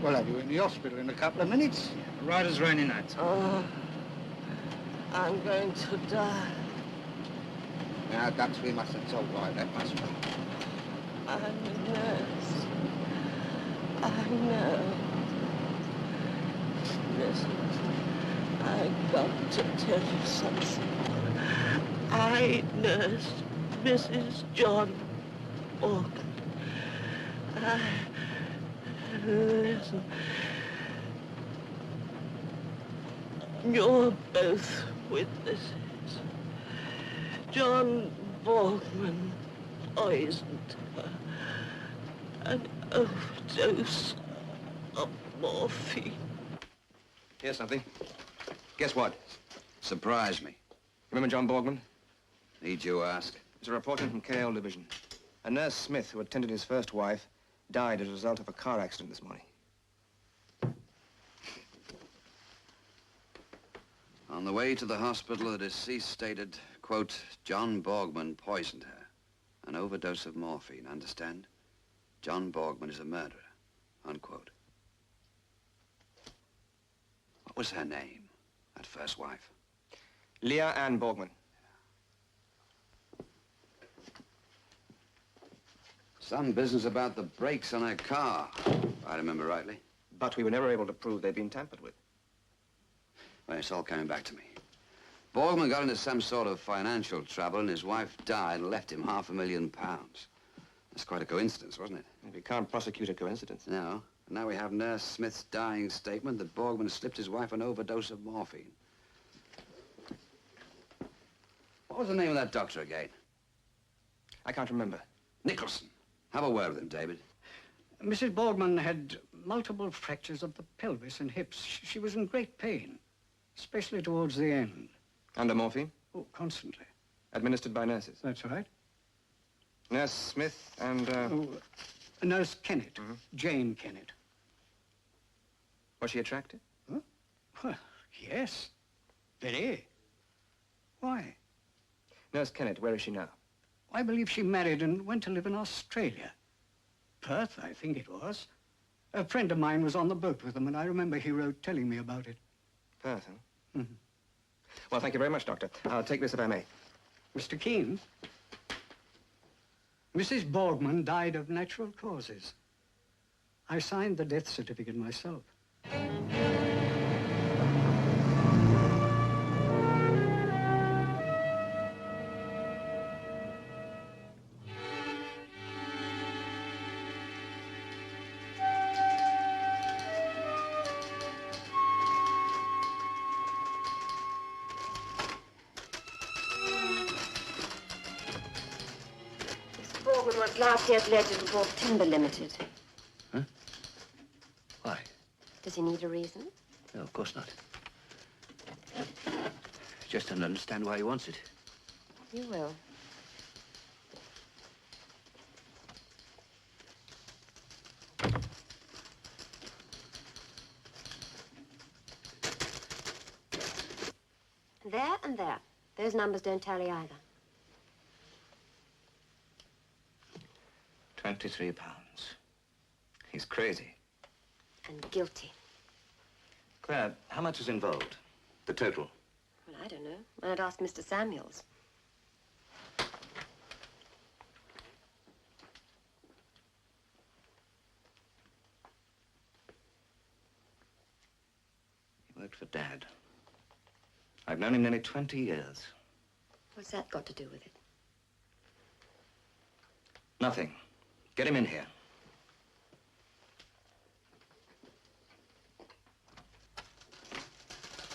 We'll have you in the hospital in a couple of minutes. Right as rainy nights. Oh, I'm going to die. Now, Dux, we mustn't talk like that, must we? I'm a nurse. I know. Listen, I got to tell you something. I nursed Mrs. John Borgman. Listen. You're both witnesses. John Borgman poisoned her. An overdose of morphine. Here's something. Guess what? Surprise me. Remember John Borgman? Need you ask? There's a report in from KL Division. A nurse Smith who attended his first wife died as a result of a car accident this morning. On the way to the hospital, the deceased stated, quote, John Borgman poisoned her. An overdose of morphine, understand? John Borgman is a murderer, unquote. What was her name, that first wife? Leah Ann Borgman. Some business about the brakes on her car, if I remember rightly. But we were never able to prove they'd been tampered with. Well, it's all coming back to me. Borgman got into some sort of financial trouble and his wife died and left him £500,000. That's quite a coincidence, wasn't it? We can't prosecute a coincidence. No. And now we have Nurse Smith's dying statement that Borgman slipped his wife an overdose of morphine. What was the name of that doctor again? I can't remember. Nicholson. Have a word with him, David. Mrs. Borgman had multiple fractures of the pelvis and hips. She was in great pain, especially towards the end. Under morphine? Oh, constantly. Administered by nurses? That's right. Nurse Smith and, Nurse Kennett. Jane Kennett. Was she attractive? Huh? Well, yes. Very. Why? Nurse Kennett, where is she now? I believe she married and went to live in Australia. Perth, I think it was. A friend of mine was on the boat with them, and I remember he wrote telling me about it. Perth, huh? Well, thank you very much, Doctor. I'll take this if I may. Mr. Keene, Mrs. Borgman died of natural causes. I signed the death certificate myself. Borgman was last year's ledger before Timber Limited. Huh? Why? Does he need a reason? No, of course not. Just don't understand why he wants it. You will. There and there. Those numbers don't tally either. £23. He's crazy. And guilty. Claire, how much is involved? The total? Well, I don't know. I'd ask Mr. Samuels. He worked for Dad. I've known him nearly 20 years. What's that got to do with it? Nothing. Get him in here.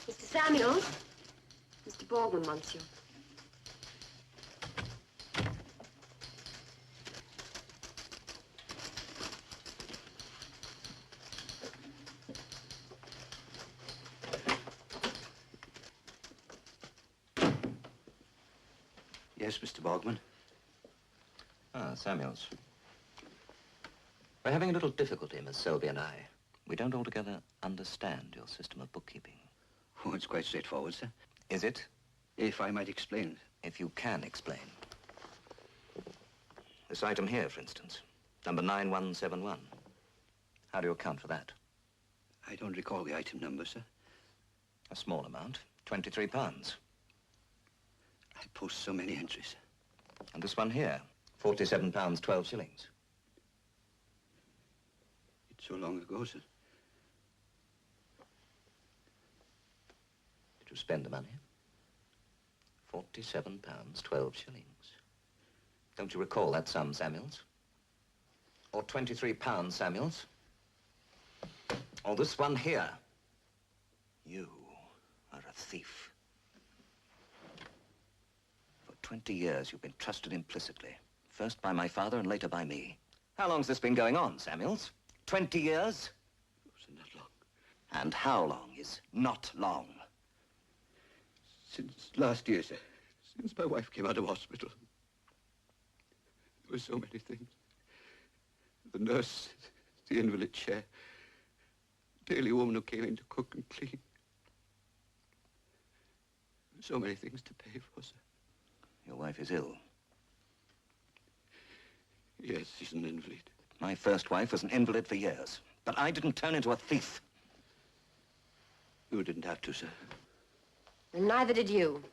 Mr. Samuels? Mr. Borgman wants you. Yes, Mr. Borgman. Ah, Samuels. We're having a little difficulty, Miss Selby and I. We don't altogether understand your system of bookkeeping. Oh, it's quite straightforward, sir. Is it? If I might explain. If you can explain. This item here, for instance, number 9171. How do you account for that? I don't recall the item number, sir. A small amount, £23. I post so many entries. And this one here, £47, 12 shillings. It's so long ago, sir. Did you spend the money? £47, 12 shillings. Don't you recall that sum, Samuels? Or £23, Samuels? Or this one here? You are a thief. For 20 years, you've been trusted implicitly. First by my father and later by me. How long's this been going on, Samuels? 20 years? Oh, sir, not long. And how long is not long? Since last year, sir. Since my wife came out of hospital. There were so many things. The nurse, the invalid chair, daily woman who came in to cook and clean. So many things to pay for, sir. Your wife is ill. Yes, she's an invalid. My first wife was an invalid for years, but I didn't turn into a thief. You didn't have to, sir. And neither did you.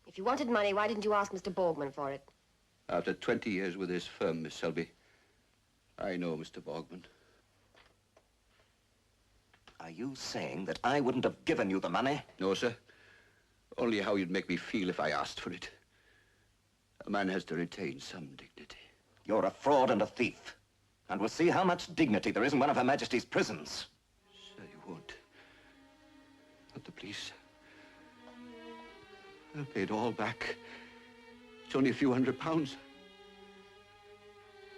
If you wanted money, why didn't you ask Mr. Borgman for it? After 20 years with his firm, Miss Selby, I know Mr. Borgman. Are you saying that I wouldn't have given you the money? No, sir. Only how you'd make me feel if I asked for it. A man has to retain some dignity. You're a fraud and a thief. And we'll see how much dignity there is in one of Her Majesty's prisons. Sir, you won't. Not the police. I'll pay it all back. It's only a few £100.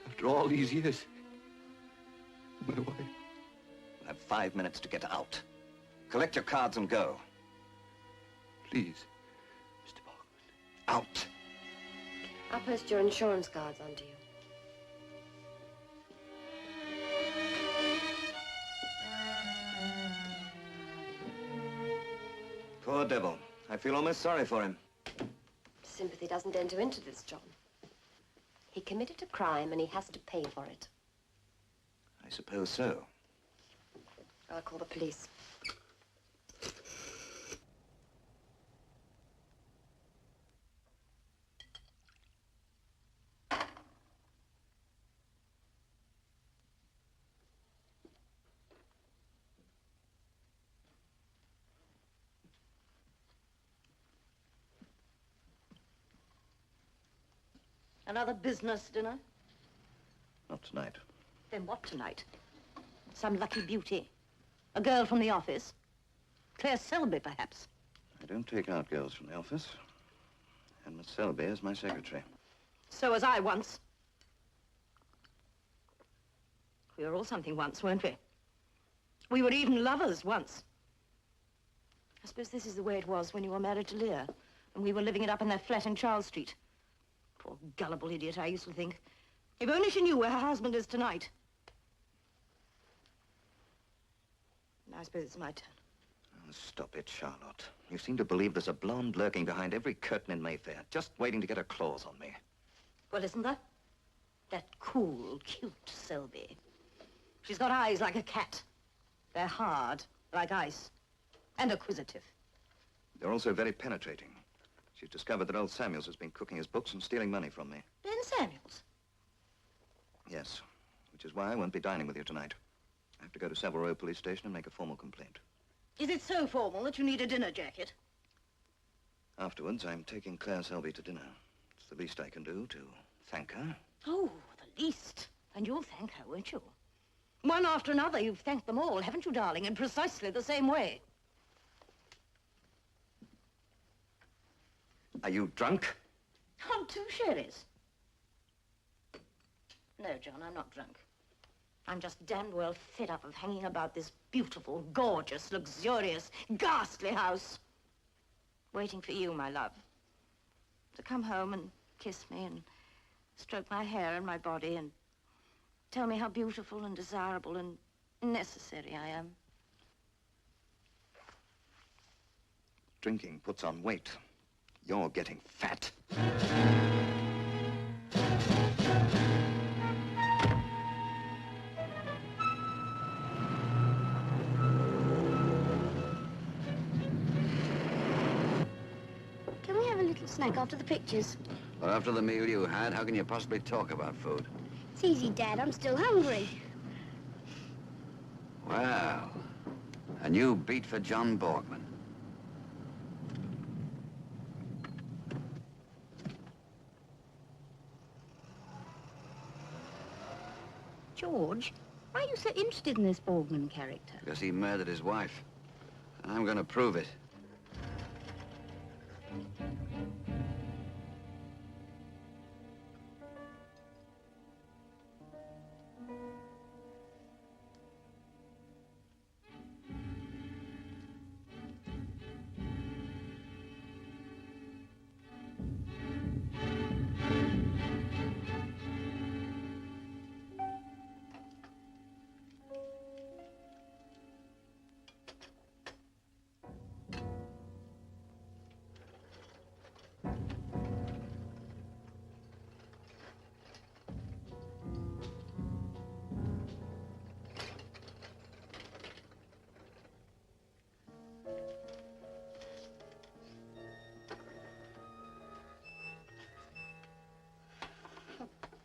After all these years. My wife. You have 5 minutes to get out. Collect your cards and go. Please, Mr. Borgman. Out. I'll post your insurance cards onto you. Poor devil. I feel almost sorry for him. Sympathy doesn't enter into this, John. He committed a crime and he has to pay for it. I suppose so. I'll call the police. Another business dinner? Not tonight. Then what tonight? Some lucky beauty? A girl from the office? Claire Selby, perhaps? I don't take out girls from the office. And Miss Selby is my secretary. So was I once. We were all something once, weren't we? We were even lovers once. I suppose this is the way it was when you were married to Leah, and we were living it up in their flat in Charles Street. Poor gullible idiot, I used to think. If only she knew where her husband is tonight. Now I suppose it's my turn. Oh, stop it, Charlotte. You seem to believe there's a blonde lurking behind every curtain in Mayfair, just waiting to get her claws on me. Well, isn't there? That cool, cute Selby. She's got eyes like a cat. They're hard, like ice, and acquisitive. They're also very penetrating. She's discovered that old Samuels has been cooking his books and stealing money from me. Ben Samuels? Yes, which is why I won't be dining with you tonight. I have to go to Savile Row Police Station and make a formal complaint. Is it so formal that you need a dinner jacket? Afterwards, I'm taking Claire Selby to dinner. It's the least I can do to thank her. Oh, the least. And you'll thank her, won't you? One after another, you've thanked them all, haven't you, darling, in precisely the same way. Are you drunk? Oh, 2 sherries. No, John, I'm not drunk. I'm just damned well fed up of hanging about this beautiful, gorgeous, luxurious, ghastly house. Waiting for you, my love. To come home and kiss me and stroke my hair and my body and tell me how beautiful and desirable and necessary I am. Drinking puts on weight. You're getting fat. snack after the pictures. Well, after the meal you had, how can you possibly talk about food? It's easy, Dad. I'm still hungry. Well, a new beat for John Borgman. George, why are you so interested in this Borgman character? Because he murdered his wife. And I'm going to prove it.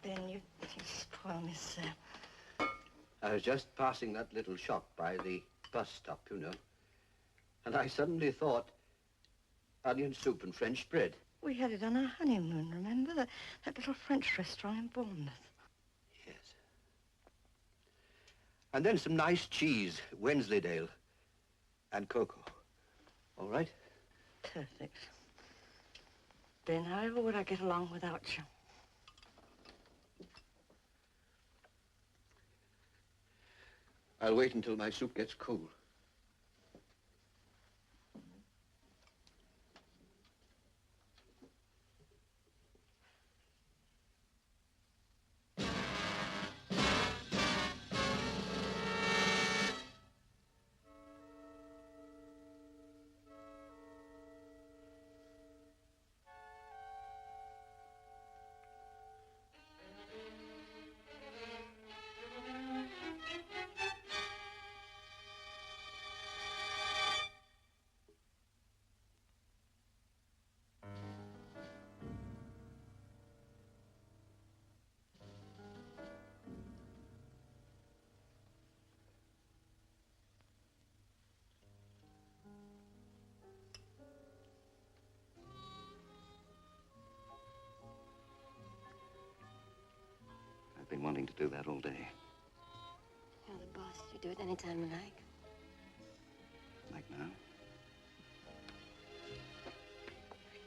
Ben, you spoil me, sir. I was just passing that little shop by the bus stop, you know. And I suddenly thought onion soup and French bread. We had it on our honeymoon, remember? That little French restaurant in Bournemouth. Yes. And then some nice cheese, Wensleydale, and cocoa. All right? Perfect. Ben, however would I get along without you? I'll wait until my soup gets cool. I've been wanting to do that all day. You're the boss. You do it any time you like. Like now? Right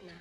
now.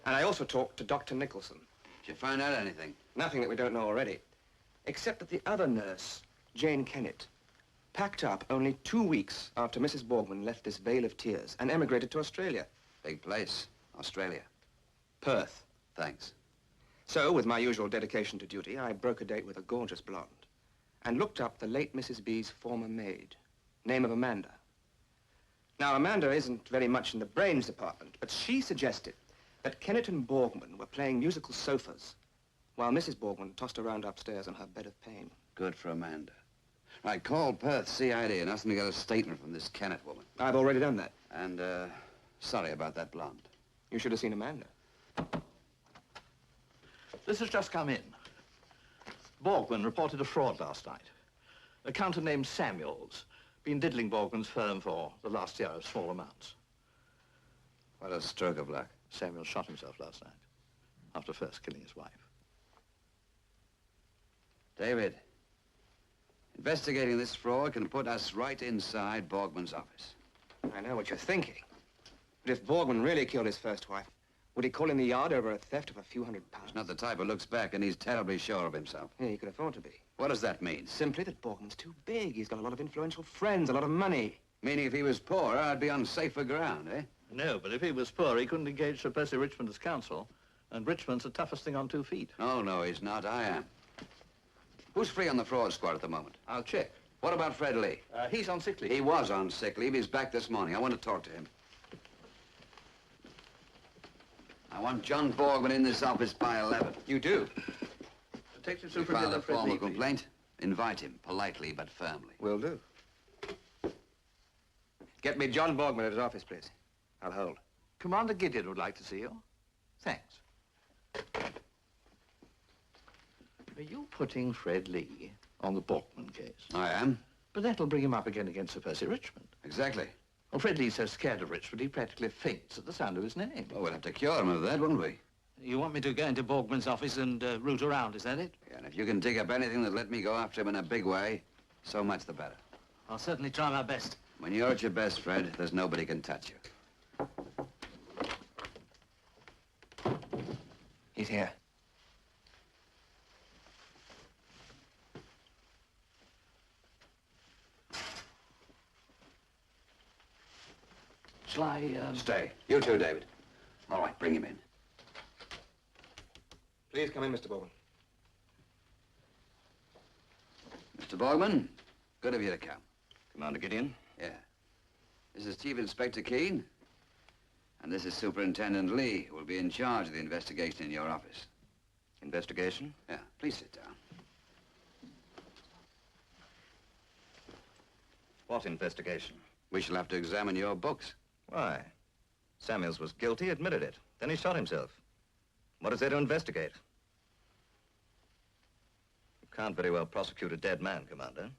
And I also talked to Dr. Nicholson. Did you find out anything? Nothing that we don't know already. Except that the other nurse, Jane Kennett, packed up only 2 weeks after Mrs. Borgman left this vale of tears and emigrated to Australia. Big place. Australia. Perth. Thanks. So, with my usual dedication to duty, I broke a date with a gorgeous blonde and looked up the late Mrs. B's former maid, name of Amanda. Now, Amanda isn't very much in the brains department, but she suggested that Kennett and Borgman were playing musical sofas while Mrs. Borgman tossed around upstairs on her bed of pain. Good for Amanda. Right, call Perth CID and ask them to get a statement from this Kennett woman. I've already done that. And, sorry about that blonde. You should have seen Amanda. This has just come in. Borgman reported a fraud last night. A counter named Samuels, been diddling Borgman's firm for the last year of small amounts. What a stroke of luck. Samuel shot himself last night, after first killing his wife. David, investigating this fraud can put us right inside Borgman's office. I know what you're thinking. But if Borgman really killed his first wife, would he call in the yard over a theft of a few £100s? He's not the type who looks back and he's terribly sure of himself. Yeah, he could afford to be. What does that mean? Simply that Borgman's too big. He's got a lot of influential friends, a lot of money. Meaning if he was poorer, I'd be on safer ground, eh? No, but if he was poor, he couldn't engage Sir Percy Richmond as counsel. And Richmond's the toughest thing on 2 feet. Oh, no, he's not. I am. Who's free on the fraud squad at the moment? I'll check. What about Fred Lee? He's on sick leave. He was on sick leave. He's back this morning. I want to talk to him. I want John Borgman in this office by 11. You do? Detective You file a Superintendent Fred formal Lee, please. complaint. Invite him, politely but firmly. Will do. Get me John Borgman at his office, please. I'll hold. Commander Gideon would like to see you. Thanks. Are you putting Fred Lee on the Borgman case? I am. But that'll bring him up again against Sir Percy Richmond. Exactly. Well, Fred Lee's so scared of Richmond, he practically faints at the sound of his name. Well, we'll have to cure him of that, won't we? You want me to go into Borgman's office and root around, is that it? Yeah, and if you can dig up anything that let me go after him in a big way, so much the better. I'll certainly try my best. When you're at your best, Fred, there's nobody can touch you. He's here. Shall I, Stay. You too, David. All right, bring him in. Please come in, Mr. Borgman. Mr. Borgman, good of you to come. Commander Gideon? Yeah. This is Chief Inspector Keene. And this is Superintendent Lee, who will be in charge of the investigation in your office. Investigation? Yeah, please sit down. What investigation? We shall have to examine your books. Why? Samuels was guilty, admitted it. Then he shot himself. What is there to investigate? You can't very well prosecute a dead man, Commander.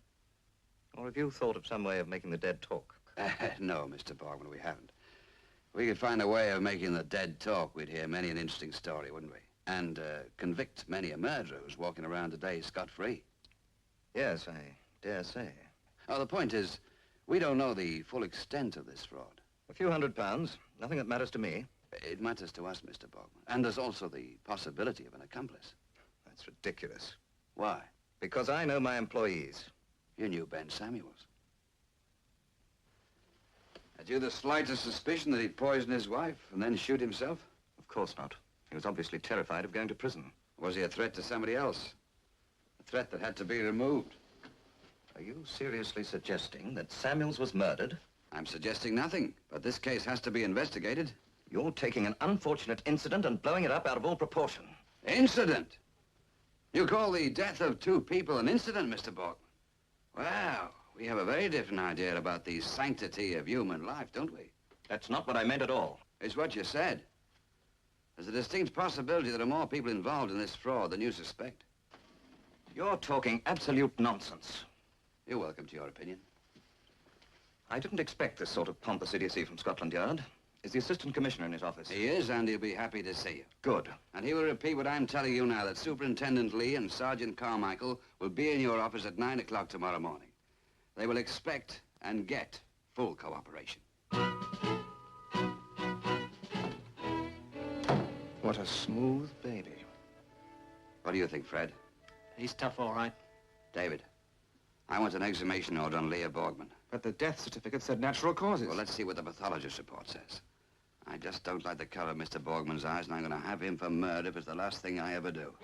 Or have you thought of some way of making the dead talk? No, Mr. Borgman, we haven't. If we could find a way of making the dead talk, we'd hear many an interesting story, wouldn't we? And convict many a murderer who's walking around today scot-free. Yes, I dare say. Oh, the point is, we don't know the full extent of this fraud. A few £100, nothing that matters to me. It matters to us, Mr. Borgman. And there's also the possibility of an accomplice. That's ridiculous. Why? Because I know my employees. You knew Ben Samuels. Had you the slightest suspicion that he'd poison his wife and then shoot himself? Of course not. He was obviously terrified of going to prison. Was he a threat to somebody else? A threat that had to be removed? Are you seriously suggesting that Samuels was murdered? I'm suggesting nothing, but this case has to be investigated. You're taking an unfortunate incident and blowing it up out of all proportion. Incident? You call the death of 2 people an incident, Mr. Borgman? Well, we have a very different idea about the sanctity of human life, don't we? That's not what I meant at all. It's what you said. There's a distinct possibility there are more people involved in this fraud than you suspect. You're talking absolute nonsense. You're welcome to your opinion. I didn't expect this sort of pompous idiocy from Scotland Yard. Is the Assistant Commissioner in his office? He is, and he'll be happy to see you. Good. And he will repeat what I'm telling you now, that Superintendent Lee and Sergeant Carmichael will be in your office at 9 o'clock tomorrow morning. They will expect and get full cooperation. What a smooth baby. What do you think, Fred? He's tough, all right. David, I want an exhumation order on Leah Borgman. But the death certificate said natural causes. Well, let's see what the pathologist report says. I just don't like the color of Mr. Borgman's eyes, and I'm going to have him for murder if it's the last thing I ever do.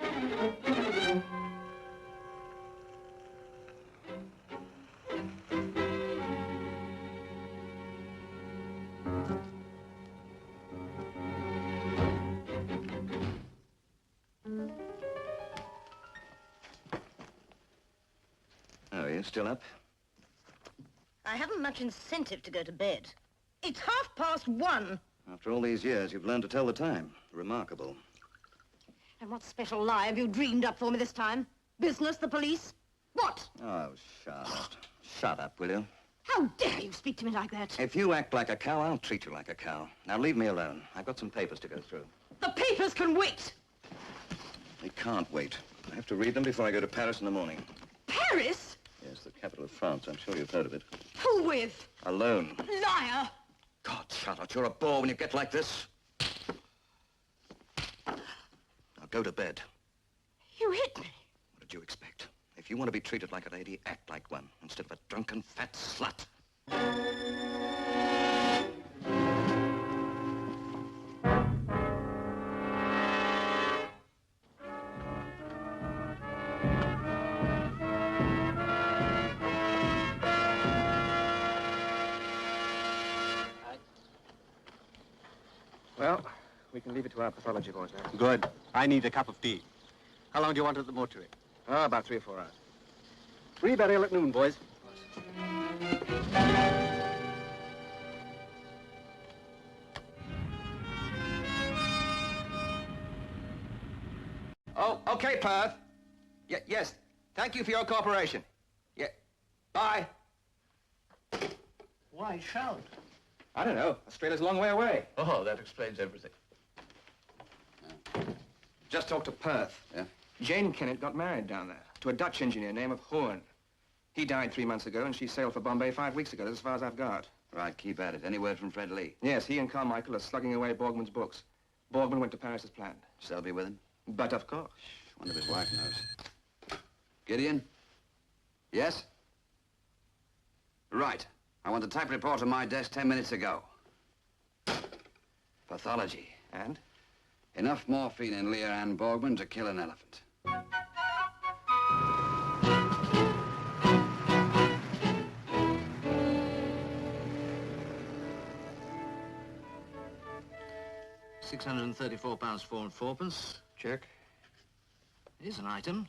Oh, are you still up? I haven't much incentive to go to bed. It's 1:30. After all these years, you've learned to tell the time. Remarkable. And what special lie have you dreamed up for me this time? Business, the police? What? Oh, shut up. Shut up, will you? How dare you speak to me like that? If you act like a cow, I'll treat you like a cow. Now leave me alone. I've got some papers to go through. The papers can wait. They can't wait. I have to read them before I go to Paris in the morning. Paris? Yes, the capital of France. I'm sure you've heard of it. Who with? Alone. Liar! God, Charlotte, you're a bore when you get like this. Now go to bed. You hit me. What did you expect? If you want to be treated like a lady, act like one, instead of a drunken fat slut. Well, we can leave it to our pathology boys now. Good. I need a cup of tea. How long do you want at the mortuary? Oh, about 3 or 4 hours. Pre-burial at noon, boys. Oh, okay, Perth. Yes. Thank you for your cooperation. Yeah. Bye. Why shout? I don't know. Australia's a long way away. Oh, that explains everything. Just talked to Perth. Yeah? Jane Kennett got married down there to a Dutch engineer named Horn. He died 3 months ago, and she sailed for Bombay 5 weeks ago. That's as far as I've got. Right, keep at it. Any word from Fred Lee? Yes, he and Carmichael are slugging away Borgman's books. Borgman went to Paris as planned. Selby with him? But of course. Wonder if his wife knows. Gideon? Yes? Right. I want the type report on my desk 10 minutes ago. Pathology. And? Enough morphine in Lear and Borgman to kill an elephant. £634 4 and 4pence. Check. Here's an item.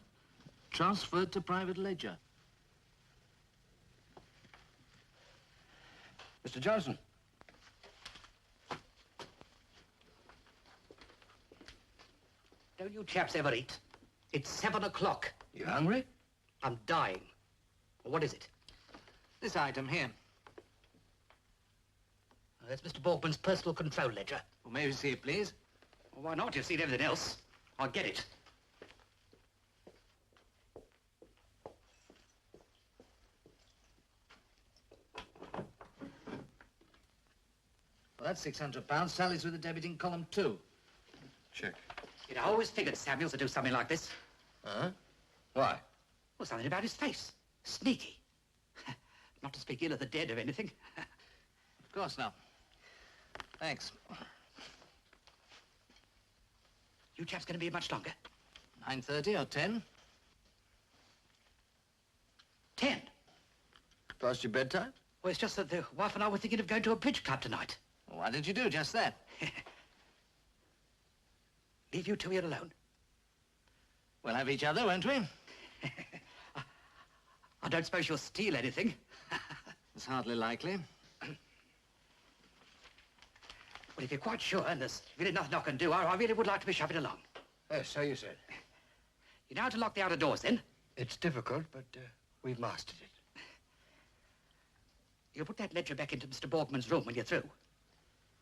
Transferred to private ledger. Mr. Johnson. Don't you chaps ever eat? It's 7 o'clock. You hungry? I'm dying. What is it? This item here. That's Mr. Borgman's personal control ledger. Well, may we see it, please? Well, why not? You've seen everything else. I'll get it. Well, that's £600. Sally's with the debit in column 2. Check. I always figured Samuels would do something like this. Huh? Why? Well, something about his face. Sneaky. Not to speak ill of the dead or anything. Of course not. Thanks. You chaps going to be here much longer? 9:30 or 10? 10. Past your bedtime? Well, it's just that the wife and I were thinking of going to a bridge club tonight. Well, why didn't you do just that? Leave you two here alone. We'll have each other, won't we? I don't suppose you'll steal anything. It's hardly likely. Well, if you're quite sure and there's really nothing I can do, I really would like to be shoving along. So you said. You know how to lock the outer doors, then? It's difficult, but we've mastered it. You'll put that ledger back into Mr. Borgman's room when you're through.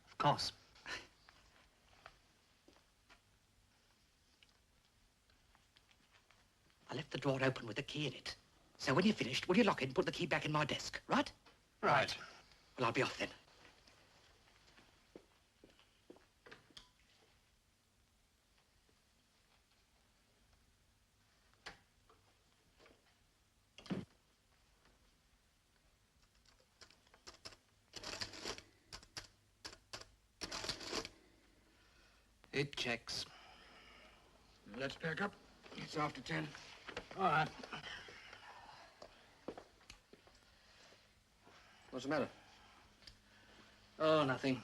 Of course. I left the drawer open with the key in it. So when you're finished, will you lock it and put the key back in my desk, right? Right. Well, I'll be off then. It checks. Let's pack up. It's after 10. All right. What's the matter? Oh, nothing.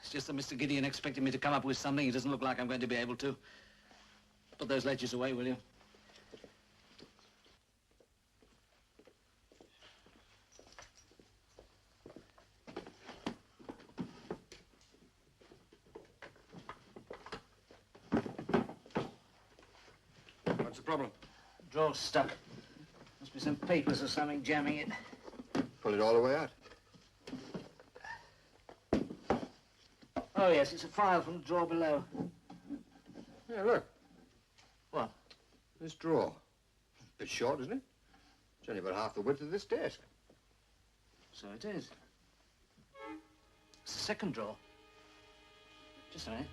It's just that Mr. Gideon expected me to come up with something. He doesn't look like I'm going to be able to. Put those ledgers away, will you? What's the problem? Drawer's stuck. Must be some papers or something jamming it. Pull it all the way out. Oh, yes, it's a file from the drawer below. Yeah, look. What? This drawer. A bit short, isn't it? It's only about half the width of this desk. So it is. It's the second drawer. Just a minute.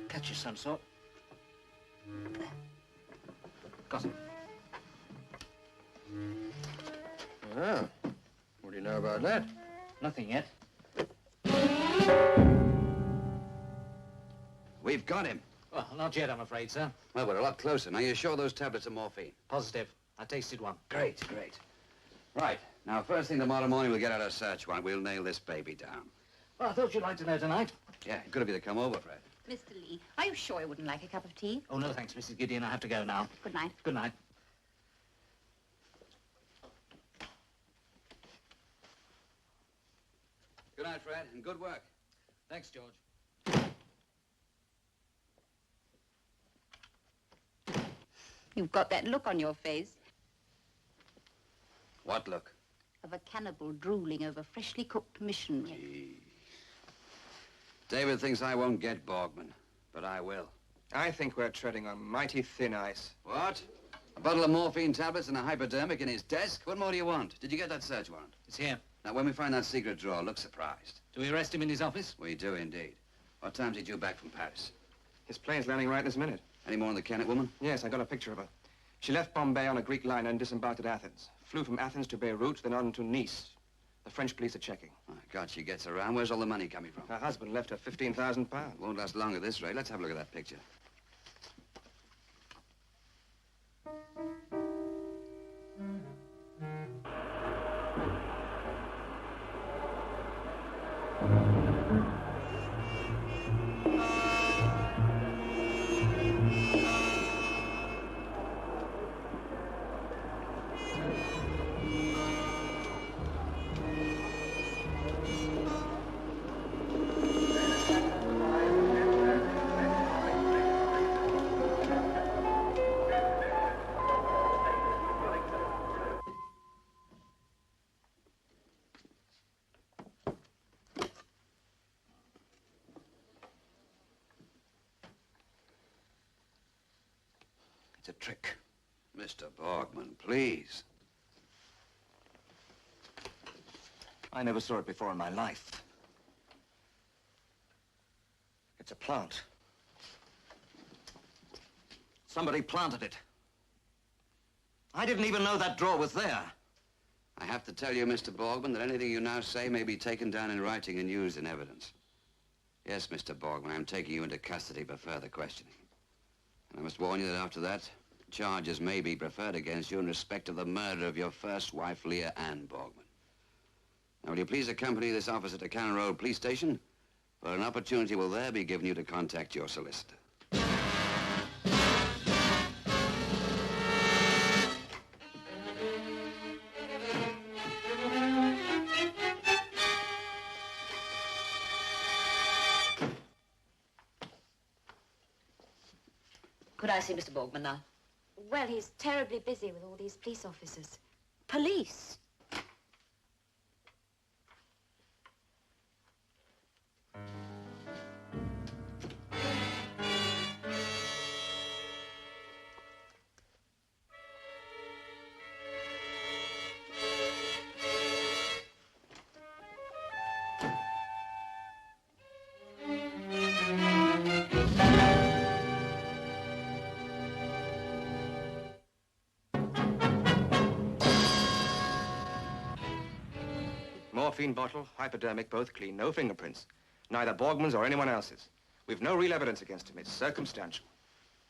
Catch of some sort. Got it. Ah. What do you know about that? Nothing yet. We've got him. Well, not yet, I'm afraid, sir. Well, we're a lot closer. Now, you're sure those tablets are morphine? Positive. I tasted one. Great, great. Right. Now, first thing tomorrow morning, we'll get out a search warrant. We'll nail this baby down. Well, I thought you'd like to know tonight. Yeah, good of you to come over, Fred. Mr. Lee, are you sure you wouldn't like a cup of tea? Oh, no, thanks, Mrs. Gideon. I have to go now. Good night. Good night. Good night, Fred, and good work. Thanks, George. You've got that look on your face What look? of a cannibal drooling over freshly cooked missionary. Gee. David thinks I won't get Borgman, but I will. I think we're treading on mighty thin ice. What? A bottle of morphine tablets and a hypodermic in his desk? What more do you want? Did you get that search warrant? It's here. Now, when we find that secret drawer, look surprised. Do we arrest him in his office? We do indeed. What time's he due back from Paris? His plane's landing right this minute. Any more on the Kennet woman? Yes, I got a picture of her. She left Bombay on a Greek liner and disembarked at Athens. Flew from Athens to Beirut, then on to Nice. The French police are checking. Oh, God, she gets around. Where's all the money coming from? Her husband left her £15,000. Won't last long at this rate. Let's have a look at that picture. It's a trick. Mr. Borgman, please. I never saw it before in my life. It's a plant. Somebody planted it. I didn't even know that drawer was there. I have to tell you, Mr. Borgman, that anything you now say may be taken down in writing and used in evidence. Yes, Mr. Borgman, I'm taking you into custody for further questioning. And I must warn you that after that, charges may be preferred against you in respect of the murder of your first wife, Leah Ann Borgman. Now, will you please accompany this officer to Cannon Road Police Station, where an opportunity will there be given you to contact your solicitor. Could I see Mr. Borgman now? Well, he's terribly busy with all these police officers. Police? Morphine bottle, hypodermic, both clean. No fingerprints. Neither Borgman's or anyone else's. We've no real evidence against him. It's circumstantial.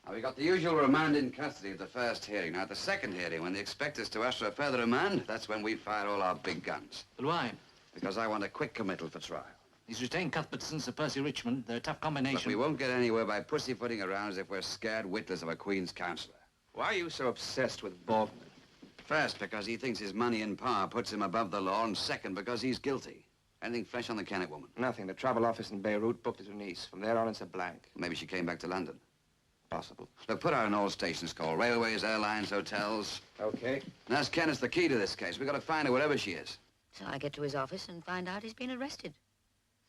Now, we got the usual remand in custody at the first hearing. Now, at the second hearing, when they expect us to ask for a further remand, that's when we fire all our big guns. But why? Because I want a quick committal for trial. He's retained Cuthbertson, Sir Percy Richmond. They're a tough combination. But we won't get anywhere by pussyfooting around as if we're scared witless of a Queen's counsellor. Why are you so obsessed with Borgman? First, because he thinks his money and power puts him above the law, and second, because he's guilty. Anything fresh on the Kennet woman? Nothing. The travel office in Beirut booked her to Nice. From there on, it's a blank. Maybe she came back to London. Possible. Look, put out an all stations call. Railways, airlines, hotels. Okay. And ask Kenneth the key to this case. We've got to find her wherever she is. So I get to his office and find out he's been arrested.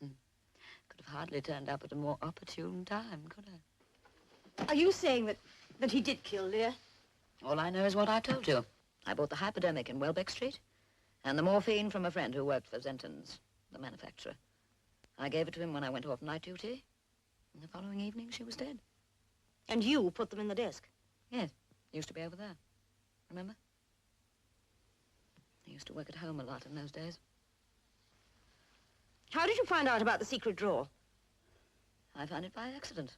Could have hardly turned up at a more opportune time, could I? Are you saying that he did kill Lear? All I know is what I told you. I bought the hypodermic in Welbeck Street and the morphine from a friend who worked for Zenton's, the manufacturer. I gave it to him when I went off night duty, and the following evening she was dead. And you put them in the desk? Yes, used to be over there. Remember? I used to work at home a lot in those days. How did you find out about the secret drawer? I found it by accident.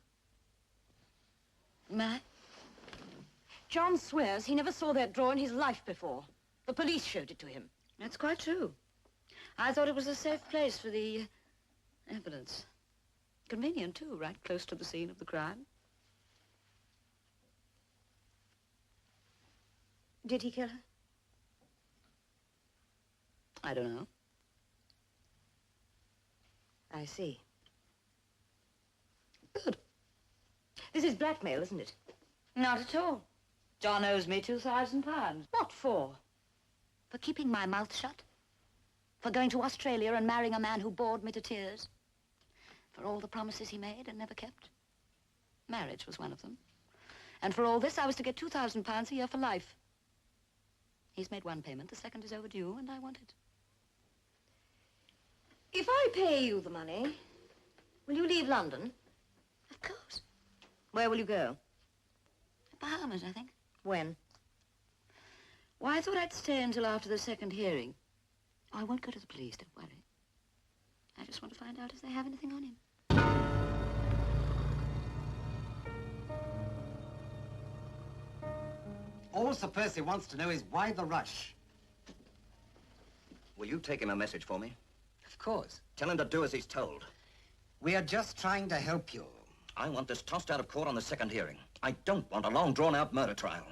May I? John swears he never saw that drawer in his life before. The police showed it to him. That's quite true. I thought it was a safe place for the evidence. Convenient, too, right close to the scene of the crime. Did he kill her? I don't know. I see. Good. This is blackmail, isn't it? Not at all. John owes me £2,000. What for? For keeping my mouth shut. For going to Australia and marrying a man who bored me to tears. For all the promises he made and never kept. Marriage was one of them. And for all this, I was to get £2,000 a year for life. He's made one payment, the second is overdue, and I want it. If I pay you the money, will you leave London? Of course. Where will you go? The Bahamas, I think. When? Why, I thought I'd stay until after the second hearing. Oh, I won't go to the police, don't worry. I just want to find out if they have anything on him. All Sir Percy wants to know is why the rush? Will you take him a message for me? Of course. Tell him to do as he's told. We are just trying to help you. I want this tossed out of court on the second hearing. I don't want a long, drawn-out murder trial.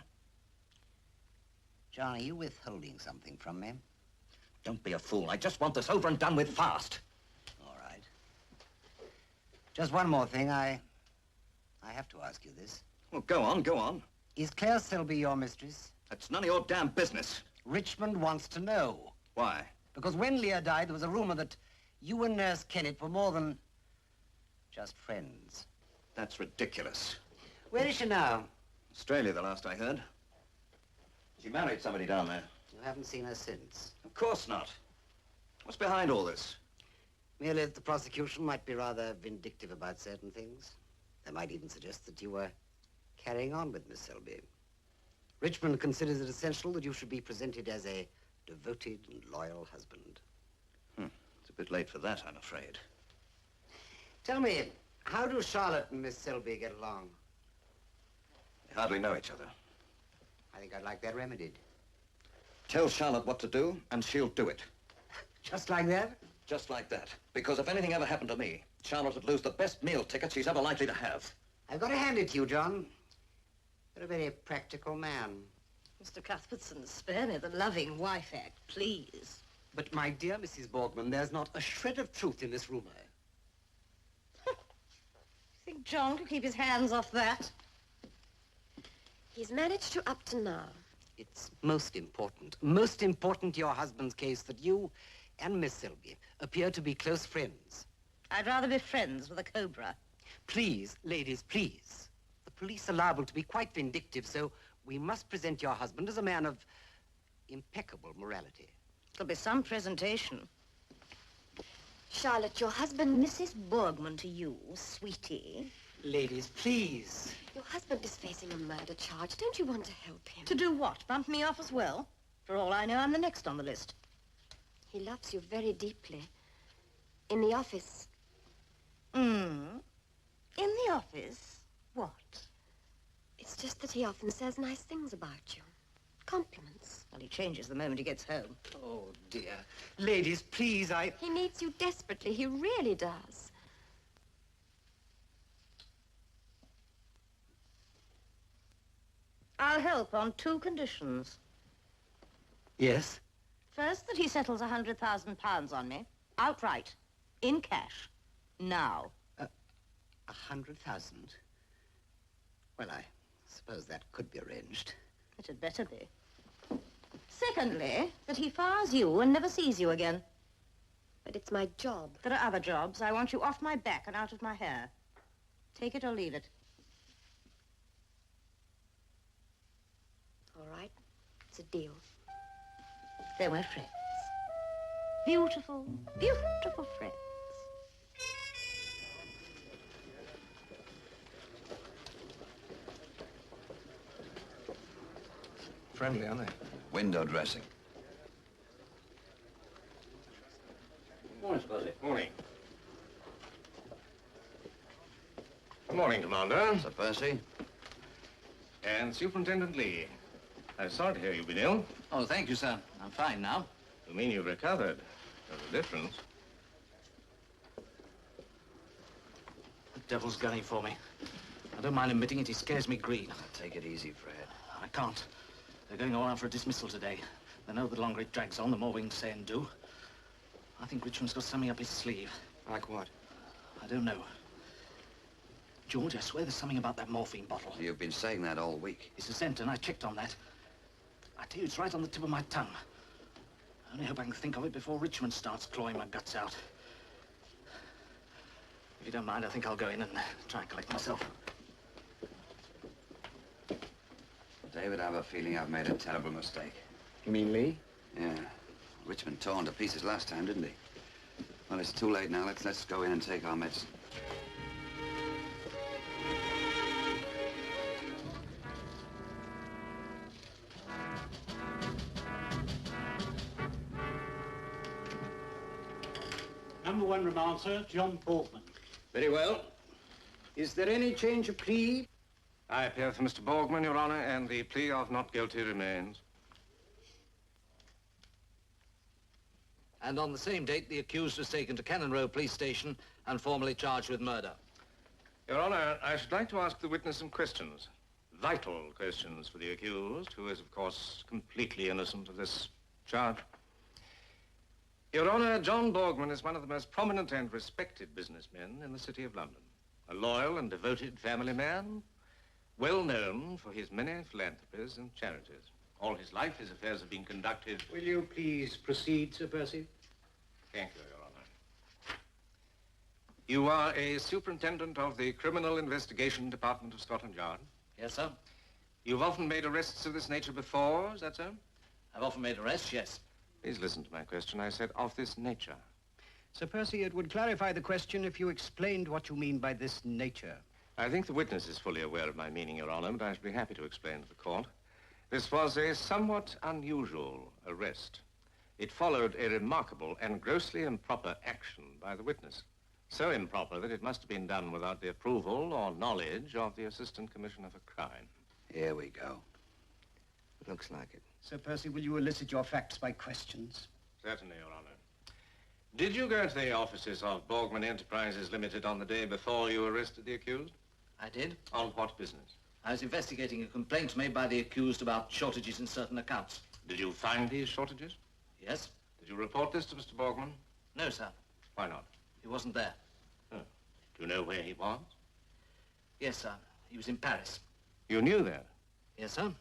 John, are you withholding something from me? Don't be a fool. I just want this over and done with fast. All right. Just one more thing. I have to ask you this. Well, go on, go on. Is Claire Selby your mistress? That's none of your damn business. Richmond wants to know. Why? Because when Lear died, there was a rumor that you and Nurse Kennett were more than just friends. That's ridiculous. Where is she now? Australia, the last I heard. She married somebody down there. You haven't seen her since. Of course not. What's behind all this? Merely that the prosecution might be rather vindictive about certain things. They might even suggest that you were carrying on with Miss Selby. Richmond considers it essential that you should be presented as a devoted and loyal husband. It's a bit late for that, I'm afraid. Tell me, how do Charlotte and Miss Selby get along? They hardly know each other. I think I'd like that remedied. Tell Charlotte what to do, and she'll do it. Just like that? Just like that. Because if anything ever happened to me, Charlotte would lose the best meal ticket she's ever likely to have. I've got to hand it to you, John. You're a very practical man. Mr. Cuthbertson, spare me the loving wife act, please. But, my dear Mrs. Borgman, there's not a shred of truth in this rumor. Think John could keep his hands off that? He's managed to up to now. It's most important to your husband's case that you and Miss Selby appear to be close friends. I'd rather be friends with a cobra. Please, ladies, please. The police are liable to be quite vindictive, so we must present your husband as a man of impeccable morality. There'll be some presentation. Charlotte, your husband... Mrs. Borgman to you, sweetie. Ladies, please. Your husband is facing a murder charge. Don't you want to help him? To do what? Bump me off as well? For all I know, I'm the next on the list. He loves you very deeply. In the office. In the office? What? It's just that he often says nice things about you. Compliments. Well, he changes the moment he gets home. Oh, dear. Ladies, please, He needs you desperately. He really does. I'll help on 2 conditions. Yes? First, that he settles £100,000 on me. Outright. In cash. Now. 100,000? Well, I suppose that could be arranged. It had better be. Secondly, that he fires you and never sees you again. But it's my job. There are other jobs. I want you off my back and out of my hair. Take it or leave it. All right. It's a deal. Then we're friends. Beautiful, beautiful friends. Friendly, aren't they? Window dressing. Morning, Spuzzy. Morning. Good morning, Commander. Sir Percy? And Superintendent Lee. I'm sorry to hear you've been ill. Oh, thank you, sir. I'm fine now. You mean you've recovered? There's a difference. The devil's gunning for me. I don't mind admitting it, he scares me green. Take it easy, Fred. I can't. They're going all out for a dismissal today. They know the longer it drags on, the more we can say and do. I think Richmond's got something up his sleeve. Like what? I don't know. George, I swear there's something about that morphine bottle. You've been saying that all week. It's a scent, and I checked on that. I tell you, it's right on the tip of my tongue. I only hope I can think of it before Richmond starts clawing my guts out. If you don't mind, I think I'll go in and try and collect myself. David, I have a feeling I've made a terrible mistake. You mean Lee? Yeah. Richmond torn to pieces last time, didn't he? Well, it's too late now. Let's go in and take our medicine. Number one remancer, John Borgman. Very well. Is there any change of plea? I appear for Mr. Borgman, Your Honor, and the plea of not guilty remains. And on the same date, the accused was taken to Cannon Row Police Station and formally charged with murder. Your Honor, I should like to ask the witness some questions. Vital questions for the accused, who is, of course, completely innocent of this charge. Your Honor, John Borgman is one of the most prominent and respected businessmen in the city of London. A loyal and devoted family man, well known for his many philanthropies and charities. All his life, his affairs have been conducted... Will you please proceed, Sir Percy? Thank you, Your Honor. You are a superintendent of the Criminal Investigation Department of Scotland Yard? Yes, sir. You've often made arrests of this nature before, is that so? I've often made arrests, yes. Please listen to my question. I said of this nature. Sir Percy, it would clarify the question if you explained what you mean by this nature. I think the witness is fully aware of my meaning, Your Honor, but I should be happy to explain to the court. This was a somewhat unusual arrest. It followed a remarkable and grossly improper action by the witness. So improper that it must have been done without the approval or knowledge of the Assistant Commissioner for Crime. Here we go. Looks like it. Sir Percy, will you elicit your facts by questions? Certainly, Your Honor. Did you go to the offices of Borgman Enterprises Limited on the day before you arrested the accused? I did. On what business? I was investigating a complaint made by the accused about shortages in certain accounts. Did you find these shortages? Yes. Did you report this to Mr. Borgman? No, sir. Why not? He wasn't there. Oh. Do you know where he was? Yes, sir. He was in Paris. You knew that? Yes, sir.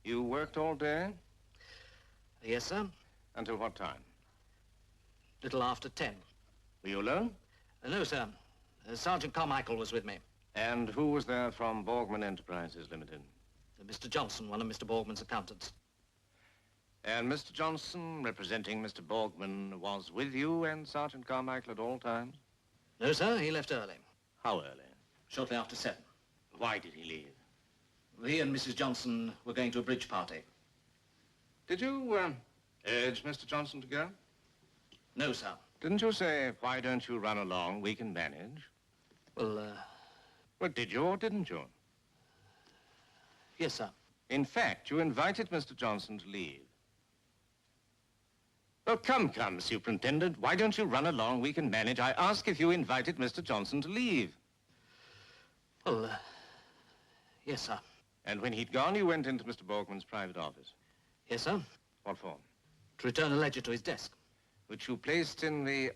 You worked all day? Yes, sir. Until what time? Little after 10. Were you alone? No, sir. Sergeant Carmichael was with me. And who was there from Borgman Enterprises Limited? Mr. Johnson, one of Mr. Borgman's accountants. And Mr. Johnson, representing Mr. Borgman, was with you and Sergeant Carmichael at all times? No, sir. He left early. How early? Shortly after 7. Why did he leave? He and Mrs. Johnson were going to a bridge party. Did you urge Mr. Johnson to go? No, sir. Didn't you say, why don't you run along, we can manage? Well, Well, did you or didn't you? Yes, sir. In fact, you invited Mr. Johnson to leave. Oh, come, Superintendent. Why don't you run along, we can manage? I ask if you invited Mr. Johnson to leave. Well, yes, sir. And when he'd gone, you went into Mr. Borgman's private office? Yes, sir. What for? To return a ledger to his desk. Which you placed in the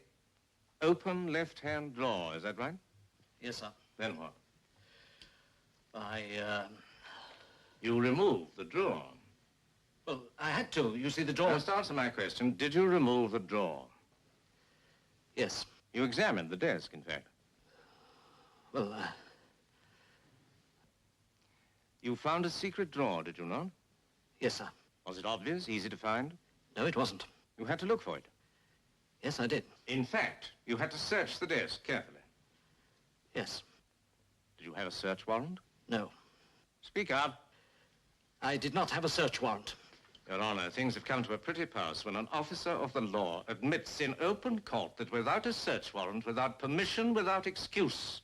open left-hand drawer, is that right? Yes, sir. Then what? You removed the drawer. Well, I had to. You see, the drawer... Just answer my question. Did you remove the drawer? Yes. You examined the desk, in fact. Well, You found a secret drawer, did you not? Yes, sir. Was it obvious, easy to find? No, it wasn't. You had to look for it? Yes, I did. In fact, you had to search the desk carefully. Yes. Did you have a search warrant? No. Speak up. I did not have a search warrant. Your Honor, things have come to a pretty pass when an officer of the law admits in open court that without a search warrant, without permission, without excuse,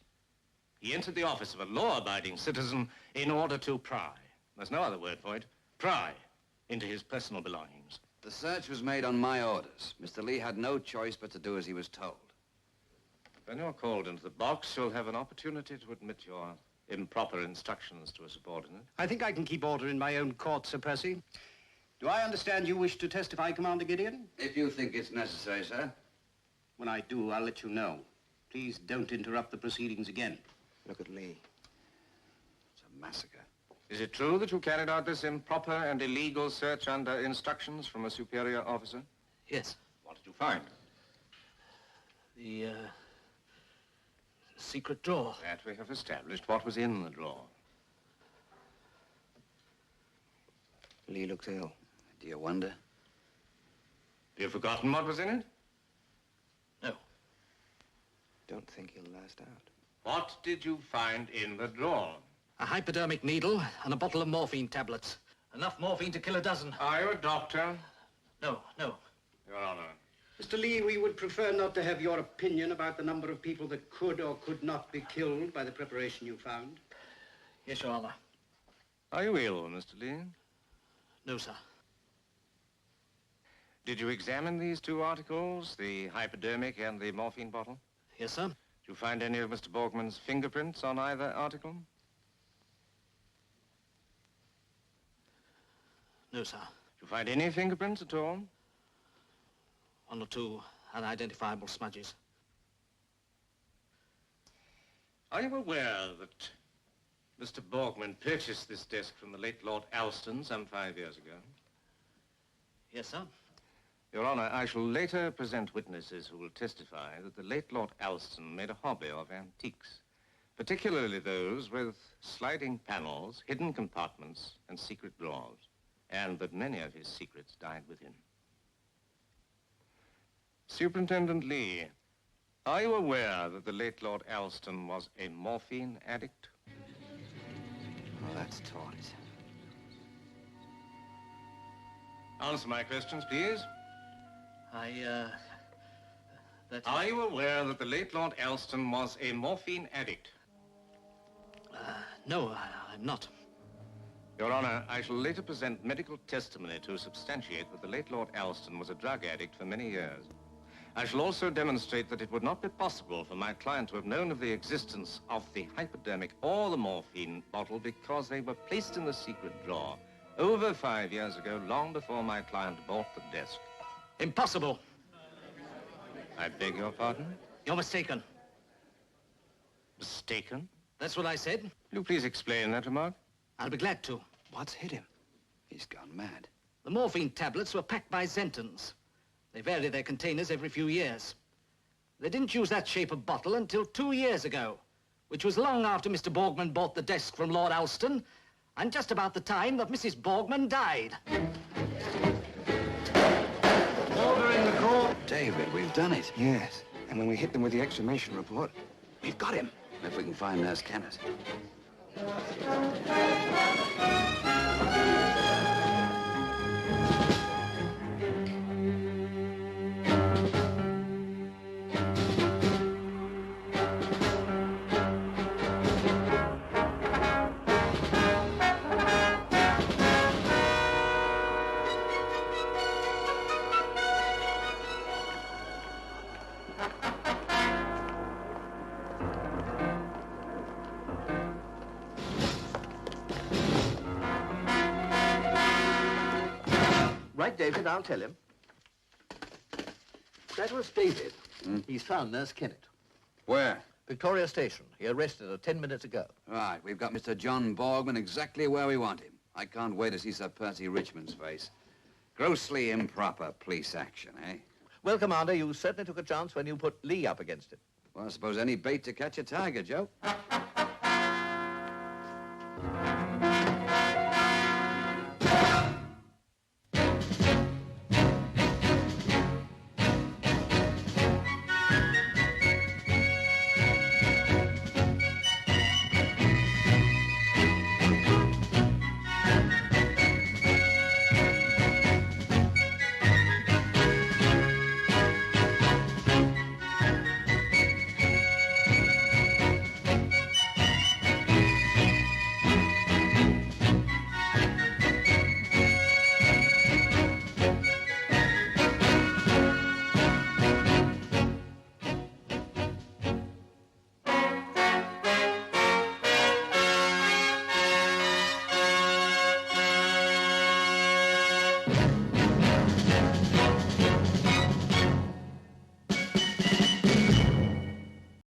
he entered the office of a law-abiding citizen in order to pry. There's no other word for it. Pry into his personal belongings. The search was made on my orders. Mr. Lee had no choice but to do as he was told. When you're called into the box, you'll have an opportunity to admit your improper instructions to a subordinate. I think I can keep order in my own court, Sir Percy. Do I understand you wish to testify, Commander Gideon? If you think it's necessary, sir. When I do, I'll let you know. Please don't interrupt the proceedings again. Look at Lee. It's a massacre. Is it true that you carried out this improper and illegal search under instructions from a superior officer? Yes. What did you find? The, secret drawer. That we have established. What was in the drawer? Lee looks ill. Do you wonder? Have you forgotten what was in it? No. Don't think he'll last out. What did you find in the drawer? A hypodermic needle and a bottle of morphine tablets. Enough morphine to kill a dozen. Are you a doctor? No, no. Your Honor. Mr. Lee, we would prefer not to have your opinion about the number of people that could or could not be killed by the preparation you found. Yes, Your Honor. Are you ill, Mr. Lee? No, sir. Did you examine these two articles, the hypodermic and the morphine bottle? Yes, sir. Did you find any of Mr. Borgman's fingerprints on either article? No, sir. Did you find any fingerprints at all? One or two unidentifiable smudges. Are you aware that Mr. Borgman purchased this desk from the late Lord Alston some 5 years ago? Yes, sir. Your Honor, I shall later present witnesses who will testify that the late Lord Alston made a hobby of antiques, particularly those with sliding panels, hidden compartments, and secret drawers, and that many of his secrets died with him. Superintendent Lee, are you aware that the late Lord Alston was a morphine addict? Oh, that's taught. Answer my questions, please. Are you aware that the late Lord Alston was a morphine addict? No, I'm not. Your Honor, I shall later present medical testimony to substantiate that the late Lord Alston was a drug addict for many years. I shall also demonstrate that it would not be possible for my client to have known of the existence of the hypodermic or the morphine bottle because they were placed in the secret drawer over 5 years ago, long before my client bought the desk. Impossible. I beg your pardon? You're mistaken. Mistaken? That's what I said. Will you please explain that remark? I'll be glad to. What's hit him? He's gone mad. The morphine tablets were packed by Zentons. They vary their containers every few years. They didn't use that shape of bottle until 2 years ago, which was long after Mr. Borgman bought the desk from Lord Alston, and just about the time that Mrs. Borgman died. Order in the court. David, we've done it. Yes, and when we hit them with the exhumation report, We've got him. If we can find Nurse Kennett. Right, David, I'll tell him. That was David. He's found Nurse Kennett. Where? Victoria Station. He arrested her 10 minutes ago. Right, we've got Mr. John Borgman exactly where we want him. I can't wait to see Sir Percy Richmond's face. Grossly improper police action, eh? Well, Commander, you certainly took a chance when you put Lee up against it. Well, I suppose any bait to catch a tiger, Joe.